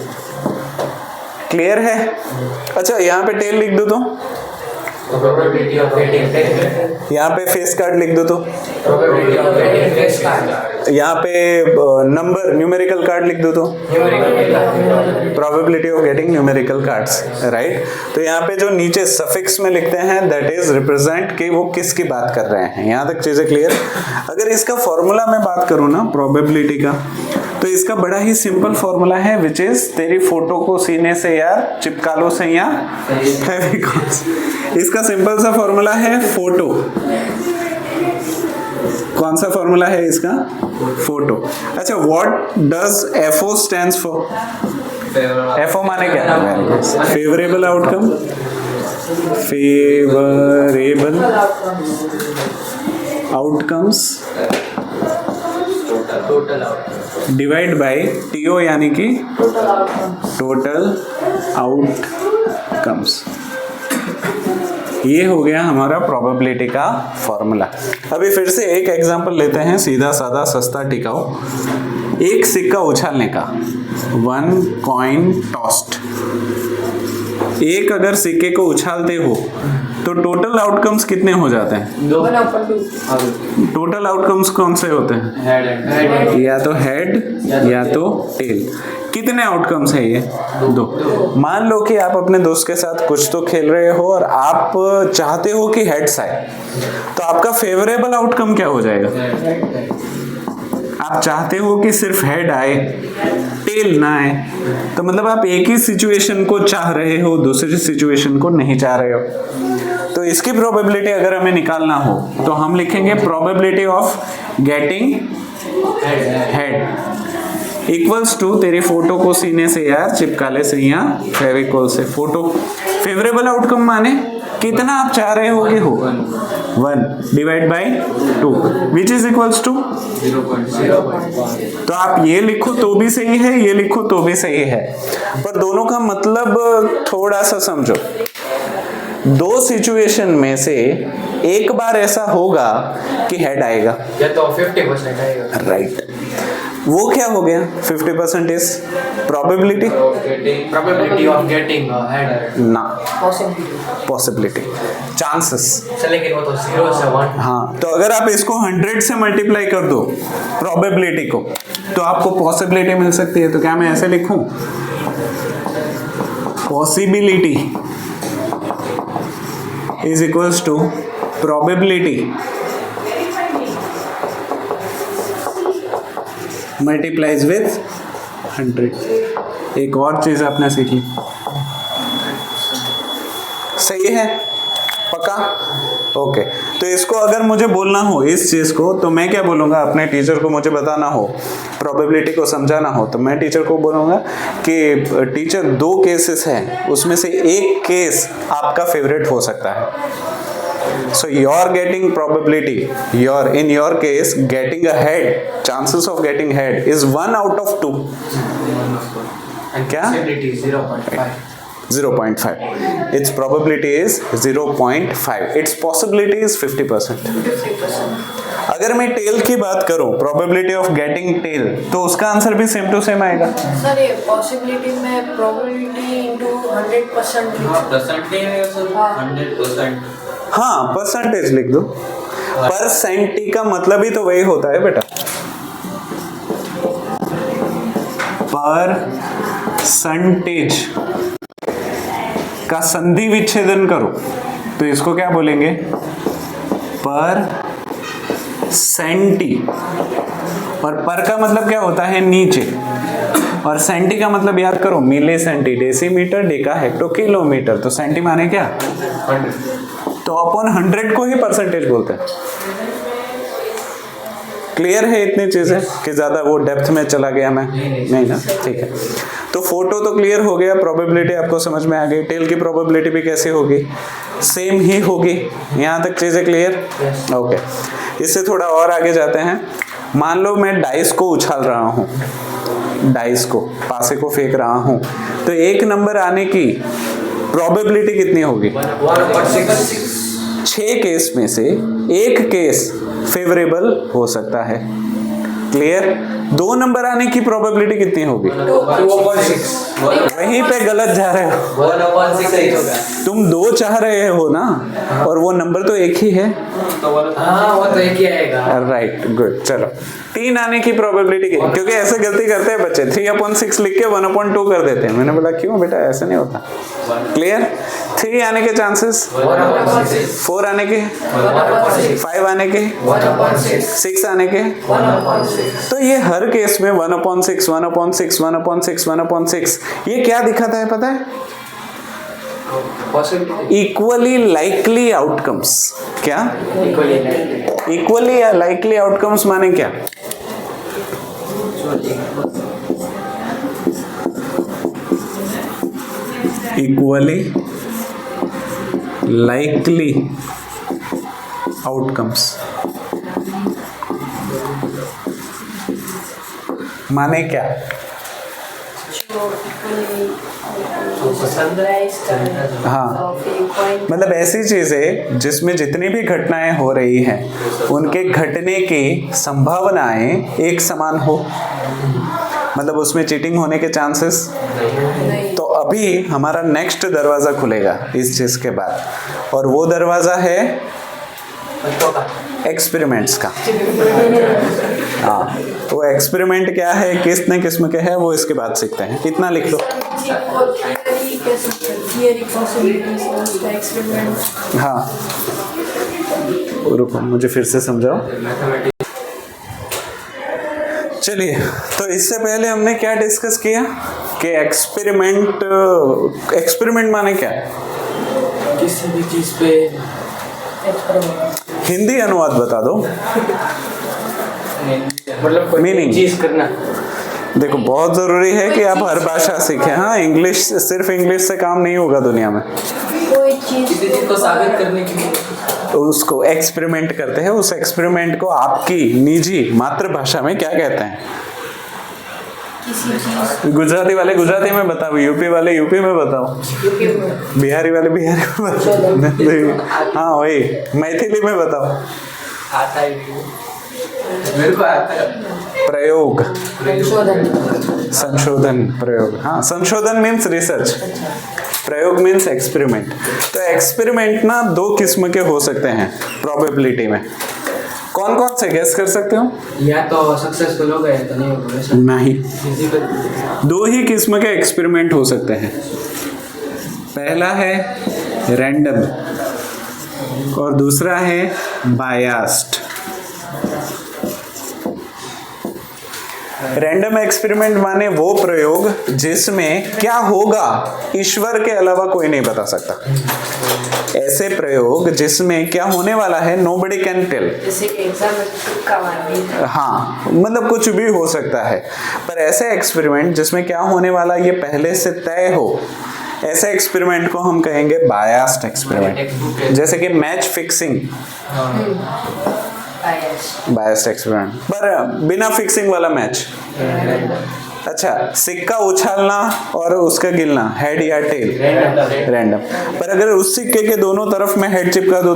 Clear है? अच्छा, यहाँ पे टेल लिख दो तो, प्रोबेबिलिटी ऑफ गेटिंग टेल। यहाँ पे फेस कार्ड लिख दो तो, probability of getting face card. यहाँ पे नंबर न्यूमेरिकल कार्ड लिख दो तो, probability of getting numerical cards, right. तो यहाँ पे जो नीचे सफिक्स में लिखते हैं दैट इज रिप्रेजेंट कि वो किसकी बात कर रहे हैं। यहाँ तक चीजें क्लियर? अगर इसका फॉर्मूला मैं बात करूँ ना प्रोबेबिलिटी का, तो इसका बड़ा ही सिंपल फॉर्मूला है विच इज तेरी फोटो को सीने से यार चिपका लो सैया फेविकॉल से। इसका सिंपल सा फॉर्मूला है फोटो। कौन सा फॉर्मूला है इसका? फोटो। अच्छा, what does FO stands for? FO माने क्या? Favourable outcome. Favourable outcomes divide by TO यानी कि टोटल आउटकम्स। ये हो गया हमारा प्रोबेबिलिटी का फॉर्मूला। अभी फिर से एक एग्जांपल लेते हैं, सीधा साधा सस्ता टिकाऊ। एक सिक्का उछालने का, 1 कॉइन टॉस्ट। एक अगर सिक्के को उछालते हो तो टोटल आउटकम्स कितने हो जाते हैं? 1/2। टोटल आउटकम्स कौन से होते हैं? या तो हेड या तो टेल। कितने आउटकम्स है ये? 2। मान लो कि आप अपने दोस्त के साथ कुछ तो खेल रहे हो और आप चाहते हो कि हेड्स आए, तो आपका फेवरेबल आउटकम क्या हो जाएगा? आप चाहते हो कि सिर्फ हेड आए, टेल ना आए, तो मतलब आप एक ही सिचुएशन को चाह रहे हो, दूसरी सिचुएशन को नहीं चाह रहे हो। तो इसकी प्रोबेबिलिटी अगर हमें निकालना हो तो हम लिखेंगे probability of getting head equals to, तेरी फोटो को सीने से यार चिपका ले सैया फेविकोल से। फोटो फेवरेबल आउटकम माने कितना आप चाह रहे हो कि हो? 1 divide by 2 which is equals to 0.0। तो आप ये लिखो तो भी सही है, ये लिखो तो भी सही है, पर दोनों का मतलब थोड़ा सा समझो। दो सिचुएशन में से एक बार ऐसा होगा कि हेड आएगा, या तो 50% आएगा। राइट। वो क्या हो गया? 50% is probability of getting head ना, पॉसिबिलिटी, चांसेस। लेकिन वो तो 0 से 1। हाँ, तो अगर आप इसको 100 से मल्टीप्लाई कर दो प्रोबेबिलिटी को, तो आपको पॉसिबिलिटी मिल सकती है। तो क्या मैं ऐसे लिखूं? Possibility is equals to probability multiplies with 100। एक और चीज आपने सीखी, सही है? पक्का? ओके। तो इसको अगर मुझे बोलना हो इस चीज को, तो मैं क्या बोलूंगा? अपने टीचर को मुझे बताना हो, प्रोबेबिलिटी को समझाना हो, तो मैं टीचर को बोलूंगा कि टीचर 2 केसेस हैं, उसमें से एक केस आपका फेवरेट हो सकता है। So you're getting probability, in your case getting a head, chances of getting head is 1 out of 2. And क्या? possibility is 0.5. 0.5. Its probability is 0.5. Its possibility is 50%. अगर मैं टेल की बात करूं, probability of getting tail, तो उसका आंसर भी सेम टू सेम आएगा। सर ये पॉसिबिलिटी में प्रोबेबिलिटी इनटू 100% परसेंटेज 100%। हाँ, परसेंटेज लिख दो। परसेंटी का मतलब ही तो वही होता है बेटा, परसेंटेज का संधि विच्छेदन करो तो इसको क्या बोलेंगे? पर सेंटी। और पर का मतलब क्या होता है? नीचे। और सेंटी का मतलब याद करो, milli centi, decimeter, deka hecto, kilometer. तो सेंटी माने क्या? तो अपन 100 को ही परसेंटेज बोलते हैं। क्लियर है इतनी चीजें कि ज्यादा वो डेप्थ में चला गया मैं? नहीं ना, ठीक है। तो फोटो तो क्लियर हो गया, प्रोबेबिलिटी आपको समझ में आ गई। टेल की प्रोबेबिलिटी भी कैसे होगी? सेम ही होगी। यहाँ तक चीजें क्लियर? ओके। इससे थोड़ा और आगे जाते हैं। मान लो मैं डाइस को उछाल रहा हूँ, डाइस को, पासे को फेंक रहा हूँ, तो एक नंबर आने की प्रोबेबिलिटी कितनी होगी? 6 केस में से एक केस फेवरेबल हो सकता है। क्लियर? 2 नंबर आने की प्रोबेबिलिटी कितनी होगी? 2.6। वहीं पे गलत जा रहे हो। 1/6 होगा। तुम 2 चाह रहे हो ना, और वो नंबर तो एक ही है। हाँ, वो तो एक ही आएगा। Right, good. चलो 3 आने की प्रोबेबिलिटी की, क्योंकि ऐसे गलती करते हैं बच्चे, 3/6 लिख के 1/2 कर देते हैं। मैंने बोला क्यों बेटा, ऐसा नहीं होता। क्लियर? 3 आने के चांसेस, 4 आने के, 5 आने के, 6 आने के। तो ये हर केस में 1/6, 1/6, 1/6, 1/6, ये क्या दिखाता है पता है? Possibility equally likely outcomes. क्या equally like equally likely outcomes माने क्या? इक्वली लाइकली आउटकम्स माने क्या? हाँ, मतलब ऐसी चीजें जिसमें जितनी भी घटनाएं हो रही हैं उनके घटने की संभावनाएं एक समान हो, मतलब उसमें चीटिंग होने के चांसेस। तो अभी हमारा नेक्स्ट दरवाजा खुलेगा इस चीज के बाद, और वो दरवाजा है एक्सपेरिमेंट्स का। हाँ, वो एक्सपेरिमेंट क्या है, किस न किस्म के है, वो इसके बाद सीखते हैं। इतना लिख लो। हाँ, रुको मुझे फिर से समझाओ। चलिए, तो इससे पहले हमने क्या डिस्कस किया कि एक्सपेरिमेंट माने क्या? किसी भी चीज पे हिंदी अनुवाद बता दो। मतलब कोई Meaning? चीज करना। देखो, बहुत जरूरी है कि आप हर भाषा सीखें। हाँ, इंग्लिश, सिर्फ इंग्लिश से काम नहीं होगा दुनिया में। कोई चीज किसी चीज को साबित करने के लिए तो उसको एक्सपेरिमेंट करते हैं। उस एक्सपेरिमेंट को आपकी निजी मातृभाषा में क्या कहते हैं? किसी चीज गुजराती वाले गुजराती में बताओ, यूपी वाले यूपी में बताओ, बिहारी वाले बिहारी में बताओ। हाँ वही, मैथिली में बताओ। आता है मेरे को आता है। प्रयोग, संशोधन। संशोधन, प्रयोग। हाँ, संशोधन मीन्स रिसर्च, प्रयोग मीन्स एक्सपेरिमेंट। तो एक्सपेरिमेंट ना दो किस्म के हो सकते हैं प्रोबेबिलिटी में। कौन कौन से गेस कर सकते हो? या तो सक्सेसफुल हो गए तो नहीं होगा। नहीं, फिजिकल दो ही किस्म के एक्सपेरिमेंट हो सकते हैं। पहला है रैंडम और दूसरा है बायास्ड। रैंडम एक्सपेरिमेंट माने वो प्रयोग जिसमें क्या होगा ईश्वर के अलावा कोई नहीं बता सकता। ऐसे प्रयोग जिसमें क्या होने वाला है nobody can tell। जैसे कि एग्जाम में तुक्का मारना। हाँ, मतलब कुछ भी हो सकता है। पर ऐसे एक्सपेरिमेंट जिसमें क्या होने वाला ये पहले से तय हो, ऐसे एक्सपेरिमेंट को हम कहेंगे बायास्ड एक्सपेरिमेंट। जैसे कि मैच फिक्सिंग, बायस्ड एक्सपेरिमेंट, पर बिना फिक्सिंग वाला मैच। अच्छा, सिक्का उछालना और उसका गिनना, हेड या टेल, रैंडम। पर अगर उस सिक्के के दोनों तरफ में हेड चिपका दो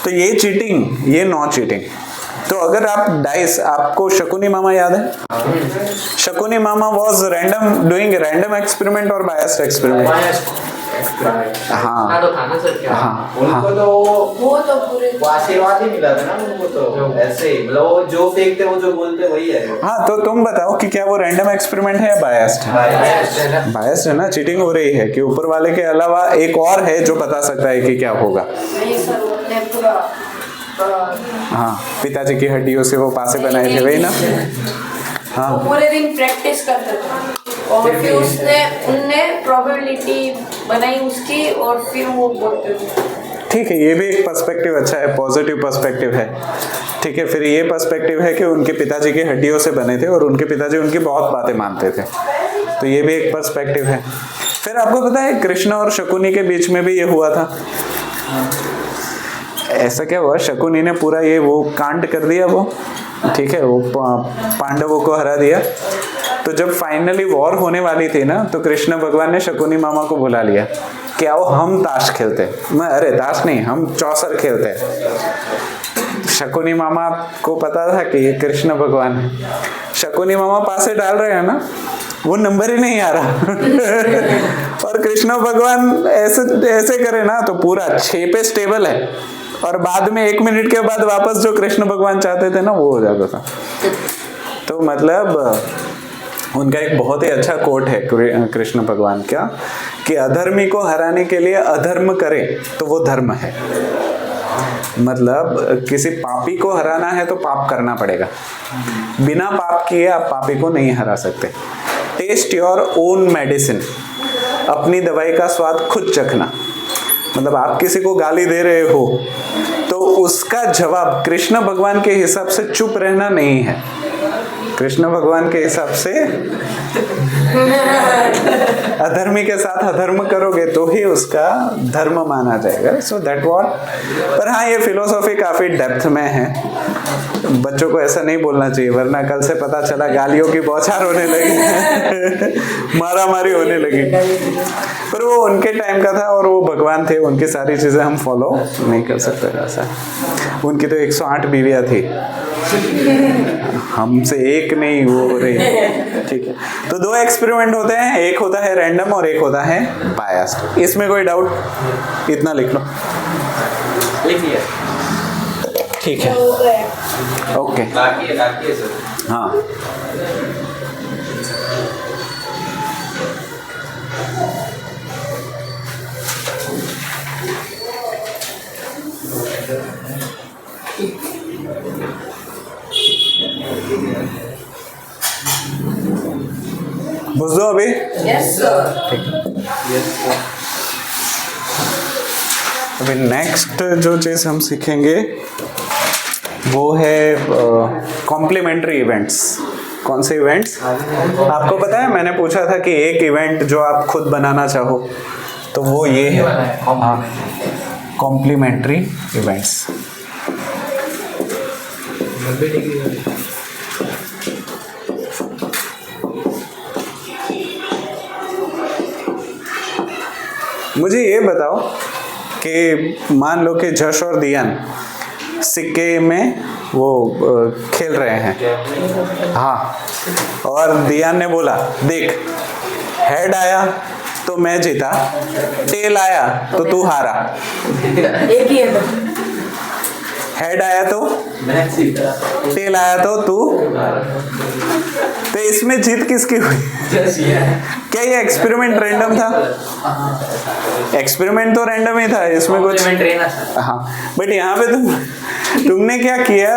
तो ये चीटिंग, ये नॉट चीटिंग। तो अगर आप डाइस, आपको शकुनी मामा याद है? शकुनी मामा was random, doing random experiment और बायस्ड एक्सपेरिमेंट। हाँ तो था ना सर क्या? हाँ, उनको तो वो तो पूरे वो आशीर्वाद ही मिला था ना उनको, तो ऐसे ही मतलब वो जो फेंकते वो जो बोलते वही है। हाँ, तो तुम बताओ कि क्या वो रैंडम एक्सपेरिमेंट है या बायस्ड है? बायस्ड है ना, चीटिंग हो रही है कि ऊपर वाले के अलावा एक और है जो बता सकता है कि क्या होगा। नहीं सर, उसने पूरा हाँ, पिताजी की हड्डियों से वो पासे बनाए थे, वही ना? हाँ, वो पूरे दिन प्रैक्टिस करते थे और फिर उनने प्रोबेबिलिटी बनाई उसकी और फिर वो बोलते थे। ठीक है, ये भी एक पर्सपेक्टिव अच्छा है, पॉजिटिव पर्सपेक्टिव है। ठीक है, फिर ये पर्सपेक्टिव है कि उनके पिताजी की हड्डियों से बने थे और उनके पिताजी उनकी बहुत बातें मानते थे, तो ये भी एक पर्सपेक्टिव है। फिर आपको पता है कृष्ण और शकुनी के बीच में भी ये हुआ था। ऐसा क्या हुआ, शकुनी ने पूरा ये वो कांड कर दिया वो, ठीक है, वो पांडवों को हरा दिया। तो जब फाइनली वॉर होने वाली थी ना, तो कृष्ण भगवान ने शकुनी मामा को बुला लिया कि आओ हम ताश खेलते। अरे ताश नहीं, हम चौसर खेलते। शकुनी मामा को पता था कि ये कृष्ण भगवान है। शकुनी मामा पासे डाल रहे हैं ना, वो नंबर ही नहीं आ रहा और कृष्ण भगवान ऐसे ऐसे करे ना तो पूरा 6 पे स्टेबल है, और बाद में 1 मिनट के बाद वापस जो कृष्ण भगवान चाहते थे ना वो हो जाता था। तो मतलब उनका एक बहुत ही अच्छा कोट है कृष्ण भगवान का, कि अधर्मी को हराने के लिए अधर्म करे तो वो धर्म है। मतलब किसी पापी को हराना है तो पाप करना पड़ेगा, बिना पाप किए आप पापी को नहीं हरा सकते। Test your own medicine. अपनी दवाई का स्वाद खुद चखना। मतलब आप किसी को गाली दे रहे हो तो उसका जवाब कृष्ण भगवान के हिसाब से चुप रहना नहीं है, कृष्ण भगवान के हिसाब से अधर्मी के साथ अधर्म करोगे तो ही उसका धर्म माना जाएगा। So that what. पर हाँ, ये फिलोसॉफी काफी डेप्थ में है, बच्चों को ऐसा नहीं बोलना चाहिए, वरना कल से पता चला गालियों की बौछार होने लगी मारा मारी होने लगी। पर वो उनके टाइम का था और वो भगवान थे, उनकी सारी चीजें हम फॉलो नहीं कर सकते ऐसा। उनकी तो 108 बीवियां थी, हमसे एक नहीं वो रही। ठीक है, तो 2 एक्सपेरिमेंट होते हैं, एक होता है रैंडम और एक होता है बायस्ड। इसमें कोई डाउट? इतना लिख लो। लिखिए। ठीक है, ओके। बाकी है सर। हाँ, बुझ दो अभी। Yes sir. अभी नेक्स्ट जो चीज हम सीखेंगे वो है कॉम्प्लीमेंट्री इवेंट्स। कौन से इवेंट्स? आपको पता है, मैंने पूछा था कि एक इवेंट जो आप खुद बनाना चाहो तो वो ये है, हाँ, कॉम्प्लीमेंट्री इवेंट्स। मुझे ये बताओ कि मान लो कि जश और दियान सिक्के में वो खेल रहे हैं, हाँ, और दियान ने बोला देख, हेड आया तो मैं जीता, टेल आया तो तू हारा। एक ही है। हेड आया तो मैं सीधा। टेल आया तो तू, तो इसमें जीत किसकी हुई? क्या ये एक्सपेरिमेंट रैंडम था? एक्सपेरिमेंट तो रैंडम ही था, इसमें कुछ, हाँ, बट यहाँ पे तुमने क्या किया,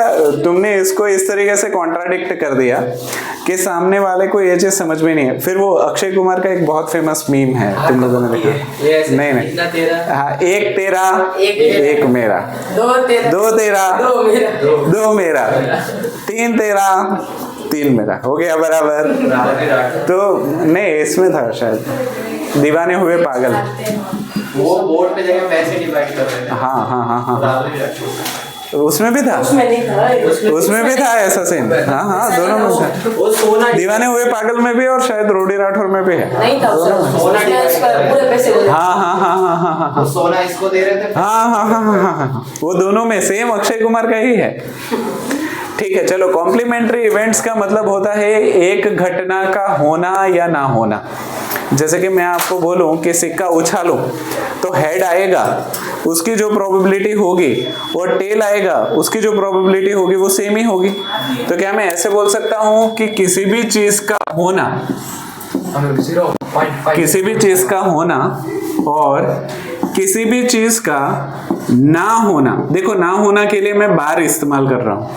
तुमने इसको इस तरीके से कॉन्ट्राडिक्ट कर दिया कि सामने वाले को ये चीज समझ में नहीं है। फिर वो अक्षय कुमार का एक बहुत फेमस मीम है, तुम लोगों ने देखा? नहीं, हाँ, एक तेरा एक मेरा, दो तेरा दो मेरा, तीन तेरा तीन मेरा, हो गया बराबर। तो नहीं, इसमें था शायद दीवाने हुए पागल। वो बोर्ड पे जगह पैसे डिवाइड कर रहे थे। हाँ हाँ हाँ हाँ, उसमें भी था, उसमें नहीं था, उसमें भी था ऐसा सीन। हाँ हाँ, दोनों में था। वो सोना दीवाने हुए पागल में भी और शायद रोडी राठौर में भी है। नहीं था उसमें, पूरे पैसे बोले। हाँ हाँ हाँ हाँ हाँ हाँ वो सोना इसको दे रहे थे। हाँ हाँ हाँ हाँ हाँ हाँ, वो दोनों में सेम अक्षय कुमार का ही है। ठीक है, चलो, कॉम्प्लीमेंट्री इवेंट्स का मतलब होता है एक घटना का होना या ना होना। जैसे कि मैं आपको बोलूं कि सिक्का उछालो तो हेड आएगा, उसकी जो प्रोबेबिलिटी होगी, और टेल आएगा, उसकी जो प्रोबेबिलिटी होगी वो सेम ही होगी। तो क्या मैं ऐसे बोल सकता हूं कि किसी भी चीज का होना, किसी भी चीज का होना और किसी भी चीज का ना होना, देखो ना होना के लिए मैं बार इस्तेमाल कर रहा हूं।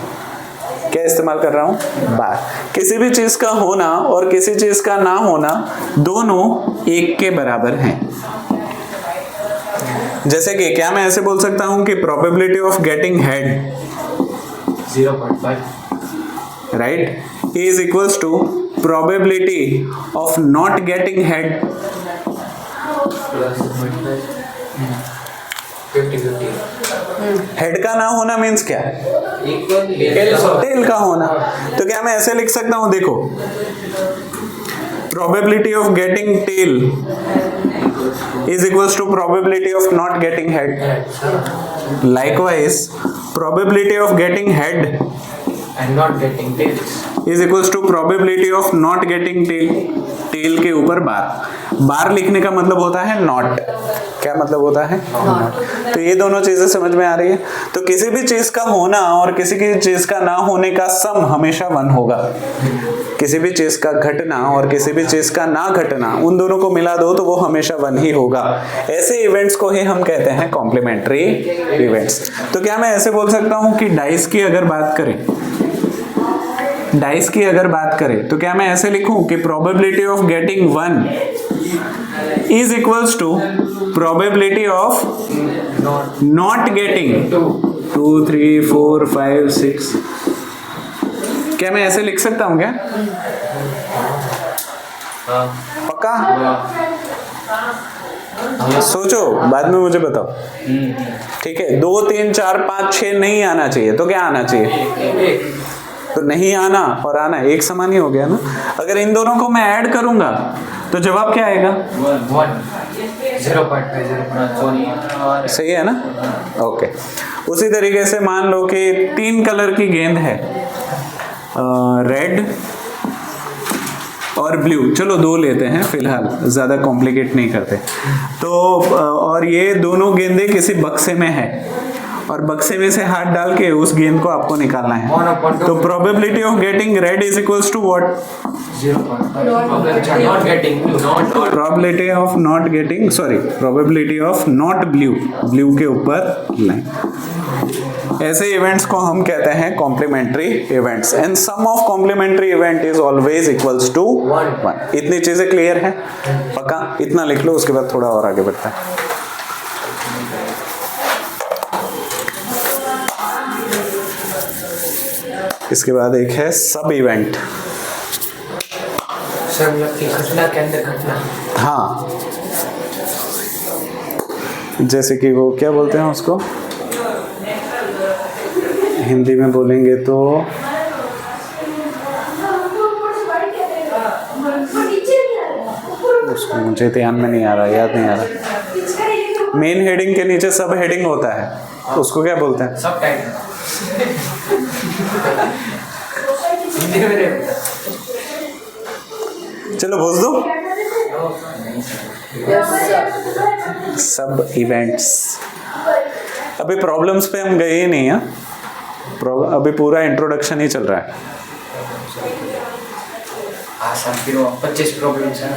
क्या इस्तेमाल कर रहा हूं? बार। किसी भी चीज का होना और किसी चीज का ना होना दोनों एक के बराबर हैं। जैसे कि क्या मैं ऐसे बोल सकता हूं कि probability of getting head 0.5 right is equals to probability of not getting head 50-50। Head का ना होना मीन्स क्या? टेल का होना। तो क्या मैं ऐसे लिख सकता हूं, देखो, probability of getting tail is equals to probability of not getting head. Likewise, probability of getting head and not getting tails is equals to probability of not getting tail. Tail के ऊपर बार। बार लिखने का मतलब होता है नॉट। क्या मतलब होता है? नॉट। तो ये दोनों चीजें समझ में आ रही है। तो किसी भी चीज का होना और किसी की चीज का ना होने का सम हमेशा 1 होगा। किसी भी चीज का घटना और किसी भी चीज का ना घटना, उन दोनों को मिला दो तो वो हमेशा 1 ही होगा। ऐसे इवेंट्स को ही हम कहते हैं कॉम्प्लीमेंट्री इवेंट्स। तो क्या मैं ऐसे बोल सकता हूं कि डाइस की अगर बात करें तो क्या मैं ऐसे लिखूं कि probability of getting 1 is equals to probability of not getting 2 3 4 5 6. क्या मैं ऐसे लिख सकता हूँ क्या? पक्का? सोचो, बाद में मुझे बताओ। ठीक है, 2 3 4 5 6 नहीं आना चाहिए, तो क्या आना चाहिए? तो नहीं आना और आना एक समान ही हो गया ना। अगर इन दोनों को मैं ऐड करूंगा तो जवाब क्या आएगा? 0.5 सही है ना? ओके। उसी तरीके से मान लो कि 3 कलर की गेंद है, रेड और ब्लू। चलो 2 लेते हैं फिलहाल, ज़्यादा कॉम्प्लिकेट नहीं करते। तो और ये दोनों गेंदें किसी बक्से में है और बक्से में से हाथ डाल के उस गेंद को आपको निकालना है। तो probability of getting red is equals to what? Probability of not blue, blue के ऊपर लाइन। ऐसे इवेंट्स को हम कहते हैं complementary events, and sum of complementary event is always equals to 1। इतनी चीजें क्लियर है? पक्का? इतना लिख लो, उसके बाद थोड़ा और आगे बढ़ता है। इसके बाद एक है सब इवेंट। घटना के अंदर घटना। हाँ, जैसे कि वो क्या बोलते हैं उसको, हिंदी में बोलेंगे तो उसको मुझे ध्यान में नहीं आ रहा, याद नहीं आ रहा। मेन हेडिंग के नीचे सब हेडिंग होता है, उसको क्या बोलते हैं? सब चलो बोल दो। सब इवेंट्स। अभी प्रॉब्लम्स पे हम गए ही नहीं हैं, अभी पूरा इंट्रोडक्शन ही चल रहा है। 25 प्रॉब्लम्स है।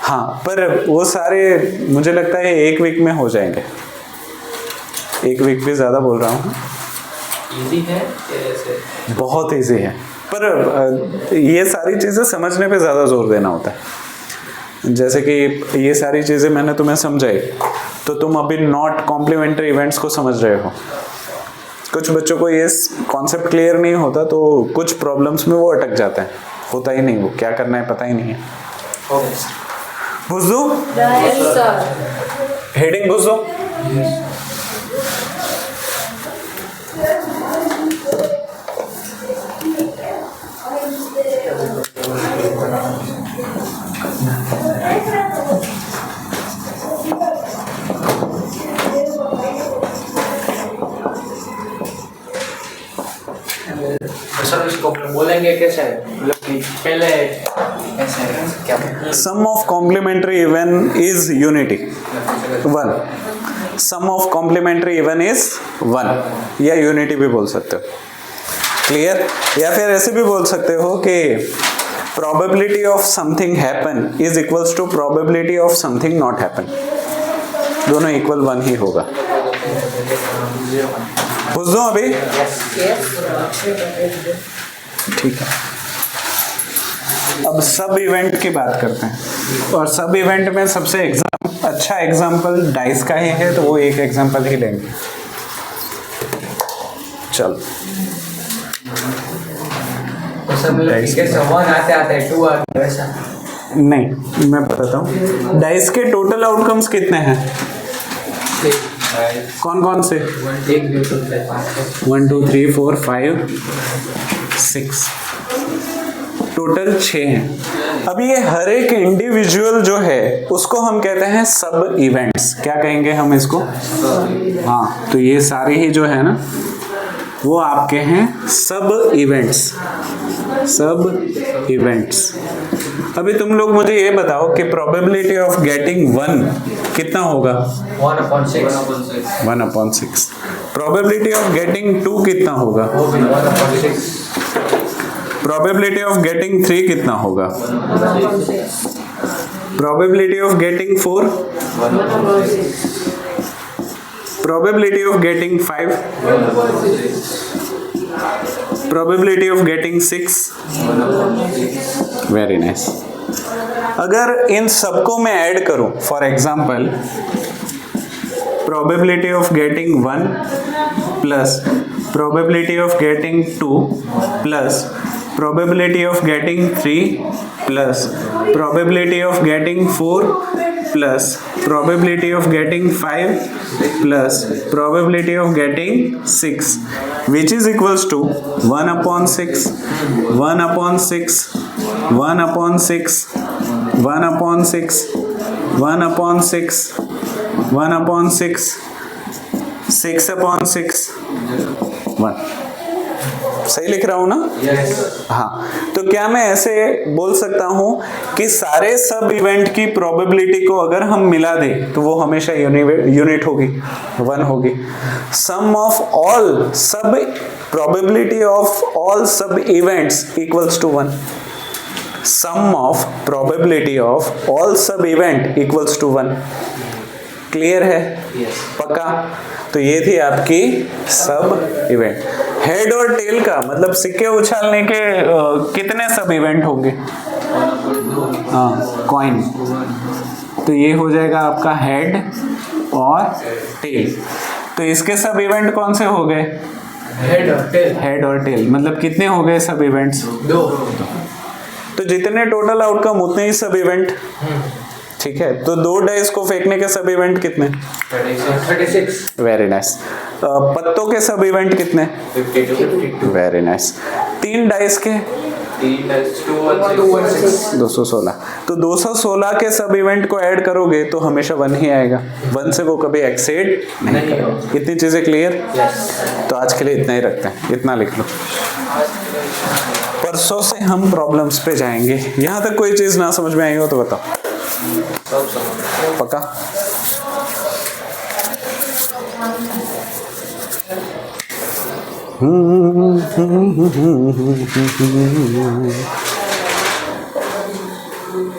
हाँ, पर वो सारे मुझे लगता है 1 वीक में हो जाएंगे। 1 वीक भी ज़्यादा बोल रहा हूँ। इजी है, बहुत इजी है, पर ये सारी चीज़ें समझने पे ज़्यादा जोर देना होता है। जैसे कि ये सारी चीज़ें मैंने तुम्हें समझाई, तो तुम अभी नॉट कॉम्प्लीमेंट्री इवेंट्स को समझ रहे हो। कुछ बच्चों को ये कॉन्सेप्ट क्लियर नहीं होता, तो कुछ प्रॉब्लम्स में वो अटक जाते हैं, होता ही नहीं, वो क्या करना है पता ही नहीं है। बुझ दो हेडिंग, बुझ दो। सर इसको बोलेंगे कैसे, मतलब कि पहले ऐसे क्या? Sum of complementary event is unity 1। Sum of complementary event is 1, या यूनिटी भी बोल सकते हो। क्लियर? या फिर ऐसे भी बोल सकते हो कि probability of something happen is equals to probability of something not happen। दोनों इक्वल 1 ही होगा। बुझ दो अभी? ठीक है। अब सब इवेंट की बात करते हैं, और सब इवेंट में सबसे अच्छा एग्जाम्पल डाइस का ही है, तो वो एक एग्जाम्पल ही लेंगे। चलो, आते 2 आते वैसा नहीं, मैं बताता हूँ। डाइस के टोटल आउटकम्स कितने हैं? कौन कौन से? 1 2 3 4 5 6, टोटल 6 हैं। अब ये हर एक इंडिविजुअल जो है उसको हम कहते हैं सब इवेंट्स। क्या कहेंगे हम इसको? हाँ, तो ये सारे ही जो है ना, वो आपके हैं सब इवेंट्स। सब इवेंट्स। अभी तुम लोग मुझे ये बताओ कि प्रोबेबिलिटी ऑफ गेटिंग 1 कितना होगा? 1/6। प्रोबेबिलिटी ऑफ गेटिंग 2 कितना होगा? 1/6। प्रोबेबिलिटी ऑफ गेटिंग 3 कितना होगा? Probability of getting 4? Probability of getting 5? Probability of getting 6? Very nice. अगर इन सबको मैं ऐड करूं, for example probability of getting 1 plus probability of getting 2 plus probability of getting 3 plus probability of getting 4 plus probability of getting 5 plus probability of getting 6, which is equals to 1 upon 6, 1 upon 6, 1 upon 6, 1 upon 6, 1 upon 6, 1 upon 6, 6 upon 6, 1. सही लिख रहा हूं ना? हाँ, तो क्या मैं ऐसे बोल सकता हूं कि सारे सब इवेंट की प्रोबेबिलिटी को अगर हम मिला दें तो वो हमेशा यूनिट होगी, 1 होगी. सम ऑफ ऑल सब प्रोबेबिलिटी ऑफ ऑल सब events equals to 1. Sum of probability of all सब इवेंट इक्वल्स टू 1. क्लियर है? पक्का? तो ये थी आपकी सब इवेंट. हेड और टेल का मतलब सिक्के उछालने के कितने सब इवेंट होंगे? हाँ, कॉइन. तो ये हो जाएगा आपका हेड और टेल. तो इसके सब इवेंट कौन से हो गए? हेड और टेल. हेड और टेल. मतलब कितने हो गए सब इवेंट्स? 2. तो जितने टोटल आउटकम उतने ही सब इवेंट. ठीक है, तो 2 डाइस को फेंकने के सब इवेंट कितने? 36. Very nice. पत्तों के सब इवेंट कितने? 52. Very nice. 3 डाइस के 3 times 216. 216. तो 216 के सब इवेंट को ऐड करोगे तो हमेशा 1 ही आएगा. 1 से वो कभी एक्सेड नहीं करेगा. इतनी चीजें क्लियर? तो आज के लिए इतना ही रखते हैं, इतना लिख लो. परसों से हम प्रॉब्लम्स पे जाएंगे. यहाँ तक कोई चीज ना समझ में आई हो तो बताओ. पक्का?